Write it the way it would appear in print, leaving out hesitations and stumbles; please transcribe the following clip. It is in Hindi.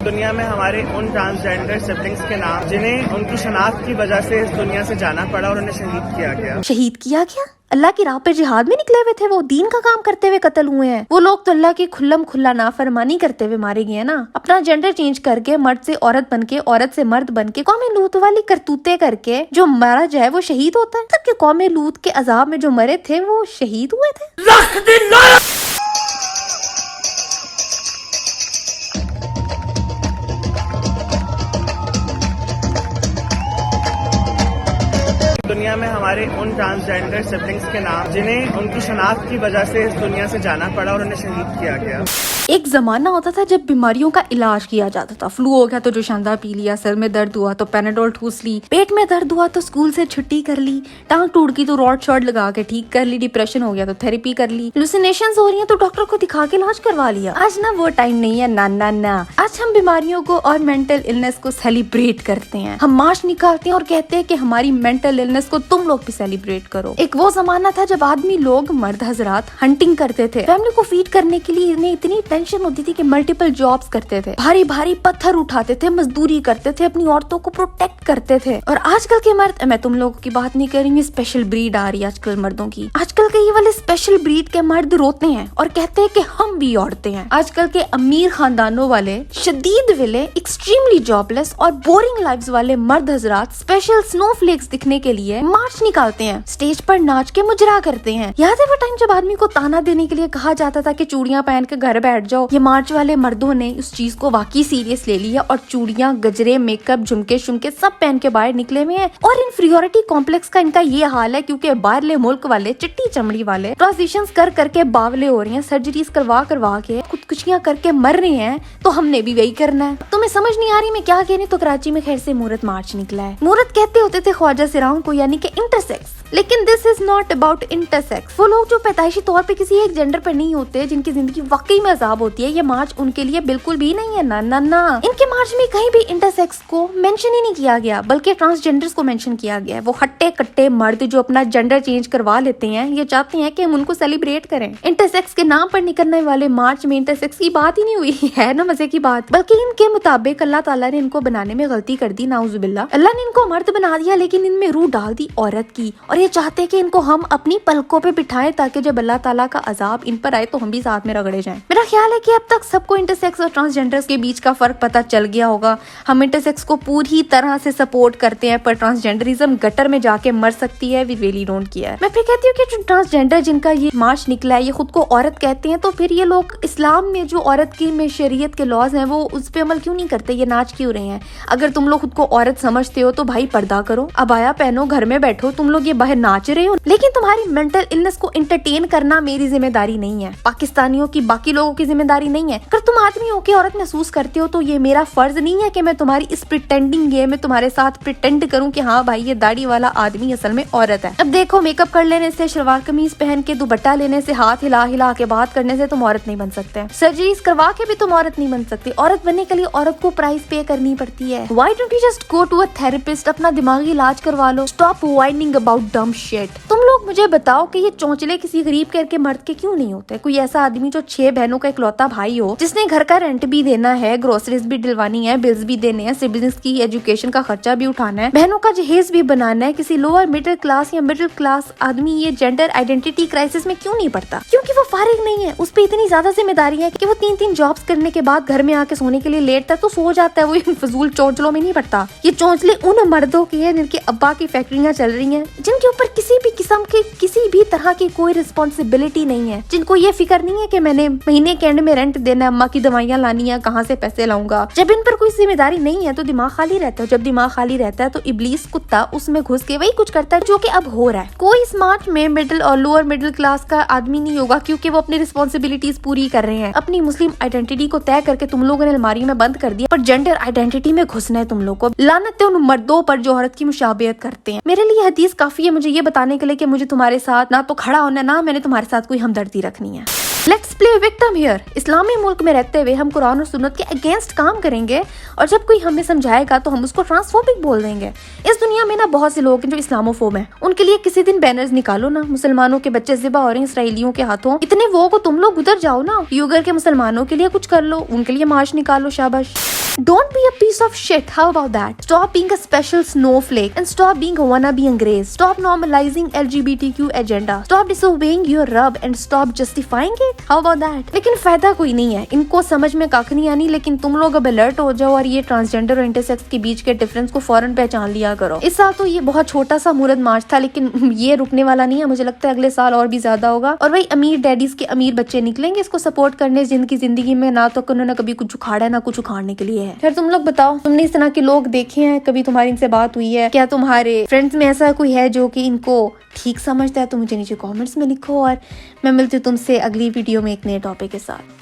दुनिया में हमारे उन ट्रांसजेंडर सिबलिंग्स के नाम जिन्हें उनकी शनाख्त की वजह से इस दुनिया से जाना पड़ा और उन्हें शहीद किया गया। शहीद किया गया? अल्लाह की राह पे जिहाद में निकले हुए थे वो, दीन का काम करते हुए कत्ल हुए हैं। वो लोग तो अल्लाह की खुल्लम खुल्ला नाफरमानी करते हुए मारे गए ना। अपना जेंडर चेंज करके मर्द से औरत बन के, औरत से मर्द बन के, कौमे लूत वाली करतूते करके जो मारा जाए वो शहीद होता है। तब के कौमे लूत के अजाब में जो मरे थे वो शहीद हुए थे। दुनिया में हमारे उन ट्रांसजेंडर सिबलिंग्स के नाम जिन्हें उनकी शनाख्त की वजह से इस दुनिया से जाना पड़ा और उन्हें शहीद किया गया। एक जमाना होता था जब बीमारियों का इलाज किया जाता था। फ्लू हो गया तो जोशानदा पी लिया, सर में दर्द हुआ तो पैनाडोल ठूस ली, पेट में दर्द हुआ तो स्कूल से छुट्टी कर ली, टांग टूट गई तो रॉड शॉट लगा के ठीक कर ली, डिप्रेशन हो गया तो थेरेपी कर ली, हेलुसिनेशंस हो रही हैं तो डॉक्टर को दिखा के इलाज करवा लिया। आज ना वो टाइम नहीं है, ना ना ना। आज हम बीमारियों को और मेंटल इलनेस को सेलिब्रेट करते हैं। हम मार्च निकालते हैं और कहते हैं कि हमारी मेंटल इलनेस को तुम लोग भी सेलिब्रेट करो। एक वो जमाना था जब आदमी लोग, मर्द हजरात, हंटिंग करते थे। फैमिली को फीड करने के लिए इन्हें इतनी टेंशन होती थी कि मल्टीपल जॉब्स करते थे, भारी भारी पत्थर उठाते थे, मजदूरी करते थे, अपनी औरतों को प्रोटेक्ट करते थे। और आजकल के मर्द, मैं तुम लोगों की बात नहीं कर रही, स्पेशल ब्रीड आ रही है आजकल मर्दों की। आजकल के ये वाले स्पेशल ब्रीड के मर्द रोते हैं और कहते हैं कि हम भी औरतें हैं। आजकल के अमीर खानदानों वाले, शदीद विले, एक्सट्रीमली जॉबलेस और बोरिंग लाइव्स वाले मर्द हजरात स्पेशल स्नोफ्लेक्स दिखने के लिए मार्च निकालते हैं, स्टेज पर नाच के मुजरा करते हैं। याद है वो टाइम जब आदमी को ताना देने के लिए कहा जाता था कि चूड़ियां पहन के घर बैठ जाओ। ये मार्च वाले मर्दों ने उस चीज को वाकई सीरियस ले लिया और चूड़ियां, गजरे, मेकअप, झुमके शुमके सब पहन के बाहर निकले हुए हैं। और इन्फीरियोरिटी कॉम्प्लेक्स का इनका ये हाल है क्योंकि बाहरले मुल्क वाले, चिट्टी चमड़ी वाले ट्रांजिशंस कर करके बावले हो रहे हैं, सर्जरीज करवा करवा के खुदकुशियां करके मर रहे हैं, तो हमने भी वही करना है। तुम्हें समझ नहीं आ रही मैं क्या कह रही? तो कराची में खैर से मुहूर्त मार्च निकला है। मुहूर्त कहते होते थे ख्वाजा सिराओं को, यानी कि इंटरसेक्स। लेकिन this is not about intersex. वो लोग जो पैदाइशी तौर पे किसी एक जेंडर पर नहीं होते, जिनकी जिंदगी वाकई में अजाब होती है, ये मार्च उनके लिए बिल्कुल भी नहीं है। ना ना ना, इनके मार्च में कहीं भी इंटरसेक्स को मेंशन ही नहीं किया गया, बल्कि ट्रांसजेंडर्स को मेंशन किया गया है। वो हट्टे कट्टे मर्द जो अपना जेंडर चेंज करवा लेते हैं, ये चाहते हैं कि हम उनको सेलिब्रेट करें। इंटरसेक्स के नाम पर निकलने वाले मार्च में इंटरसेक्स की बात ही नहीं हुई है ना, मजे की बात। बल्कि इनके मुताबिक अल्लाह ताला ने इनको बनाने में गलती कर दी, नाउजुबिल्लाह। अल्लाह ने इनको मर्द बना दिया लेकिन इनमें रूह डाल दी औरत की, और ये चाहते हैं कि इनको हम अपनी पलकों पे बिठाएं ताकि जब अल्लाह ताला का अजाब इन पर आए तो हम भी साथ में रगड़े जाएं। मेरा ख्याल है कि अब तक सबको इंटरसेक्स और ट्रांसजेंडर्स के बीच का फर्क पता चल गया होगा। हम इंटरसेक्स को पूरी तरह से सपोर्ट करते हैं, पर ट्रांसजेंडरिज्म गटर में जाके मर सकती है। We really don't care. मैं फिर कहती हूँ कि जो ट्रांसजेंडर जिनका ये मार्च निकला है, ये खुद को औरत कहते हैं, तो फिर ये लोग इस्लाम में जो औरत की में शरीयत के लॉज हैं वो उस पे अमल क्यों नहीं करते? ये नाच क्यों रहे हैं? अगर तुम लोग खुद को औरत समझते हो तो भाई पर्दा करो, अबाया पहनो, घर में बैठो। तुम लोग ये बाहर नाच रहे हो, लेकिन तुम्हारी मेंटल इलनेस को एंटरटेन करना मेरी जिम्मेदारी नहीं है, पाकिस्तानियों की, बाकी लोगों की जिम्मेदारी नहीं है। अगर तुम आदमी हो के औरत महसूस करते हो तो ये मेरा फर्ज नहीं है कि मैं तुम्हारी इस प्रिटेंडिंग गेम में तुम्हारे साथ प्रिटेंड करूं कि हाँ भाई ये दाढ़ी वाला आदमी असल में औरत है। अब देखो, मेकअप कर लेने से, शलवार कमीज पहन के, दुपट्टा लेने से, हाथ हिला हिला के बात करने से तुम औरत नहीं बन सकते। सर्जरीज करवा के भी तुम औरत नहीं बन सकती। औरत बनने के लिए औरत को प्राइस पे करनी पड़ती है। Why don't you just go to a therapist, अपना दिमागी इलाज करवा लो। Stop whining about dumb shit. तुम लोग मुझे बताओ कि ये चौंचले किसी गरीब के मर्द के क्यों नहीं होते? कोई ऐसा आदमी जो 6 बहनों का इकलौता भाई हो, जिसने घर का रेंट भी देना है, ग्रोसरीज भी दिलवानी है, बिल्स भी देने हैं, सिबलिंग्स की एजुकेशन का खर्चा भी उठाना है, बहनों का जहेज भी बनाना है। किसी लोअर मिडिल क्लास या मिडिल क्लास आदमी ये जेंडर आइडेंटिटी क्राइसिस में क्यों नहीं पड़ता? क्योंकि वो फारिग नहीं है। उस पर इतनी ज्यादा जिम्मेदारी है कि वो 3-3 जॉब्स करने के बाद घर में आके सोने के लिए लेटता है तो सो जाता है। वो इन फजूल चौंचलों में नहीं पड़ता। ये चौंचले उन मर्दों के हैं जिनके अब्बा की फैक्ट्रियां चल रही हैं, जिनके ऊपर किसी भी किस्म की, किसी भी तरह की कोई रिस्पॉन्सिबिलिटी नहीं है, जिनको ये फिक्र नहीं है कि मैंने महीने के एंड में रेंट देना, अम्मा की दवाइयाँ लानी है, कहाँ से पैसे लाऊंगा। जब इन पर कोई जिम्मेदारी नहीं है तो दिमाग खाली रहता है। जब दिमाग खाली रहता है तो इब्लीस कुत्ता उसमें घुस के वही कुछ करता है जो कि अब हो रहा है। कोई स्मार्ट में मिडिल और लोअर मिडिल क्लास का आदमी नहीं होगा क्योंकि वो अपनी रिस्पॉन्सिबिलिटीज पूरी कर रहे हैं। अपनी मुस्लिम आइडेंटिटी को तय करके तुम लोगों ने अलमारी में बंद कर दिया, पर जेंडर आइडेंटिटी में घुसना है तुम लोग को। लानत है उन मर्दों पर जो औरत की मुशाबियत करते हैं। मेरे लिए हदीस काफी है मुझे ये बताने के लिए कि मुझे तुम्हारे साथ ना तो खड़ा होना, ना मैंने तुम्हारे साथ कोई हमदर्दी रखनी है। Let's play victim here. इस्लामी मुल्क में रहते हुए हम कुरान और सुन्नत के अगेंस्ट काम करेंगे और जब कोई हमें समझाएगा तो हम उसको ट्रांसफोबिक बोल देंगे। इस दुनिया में ना बहुत से लोग हैं जो इस्लामोफोब हैं। उनके लिए किसी दिन बैनर्स निकालो ना, मुसलमानों के बच्चे ज़िबा हो रहे हैं इसराइलियों के हाथों, इतने वो को तुम लोग उधर जाओ ना, यूगर के मुसलमानों के लिए कुछ कर लो, उनके लिए मार्च निकालो, शाबाश। Don't be a piece of shit. How about that? Stop being a special snowflake and stop being a wannabe Angrez. Stop normalizing LGBTQ agenda. Stop disobeying your Rabb and stop justifying it. How about that? लेकिन फायदा कोई नहीं है, इनको समझ में काक नहीं आनी, लेकिन तुम लोग अब अलर्ट हो जाओ और ये ट्रांसजेंडर और इंटरसेक्स के बीच के डिफरेंस को फौरन पहचान लिया करो। इस साल तो ये बहुत छोटा सा मुहूर्त मार्च था, लेकिन ये रुकने वाला नहीं है। मुझे लगता है अगले साल और भी ज्यादा होगा और वही अमीर डैडीज के अमीर बच्चे निकलेंगे इसको सपोर्ट करने जिंदगी में। ना तो उन्होंने कभी कुछ उखाड़ा है, ना कुछ उखाड़ने के लिए है। फिर तुम लोग बताओ, तुमने इस तरह के लोग देखे हैं? कभी तुम्हारी इनसे बात हुई है? क्या तुम्हारे फ्रेंड्स में ऐसा कोई है जो कि इनको ठीक समझता है? तो मुझे नीचे कमेंट्स में लिखो और मैं मिलती हूँ तुमसे अगली वीडियो में एक नए टॉपिक के साथ।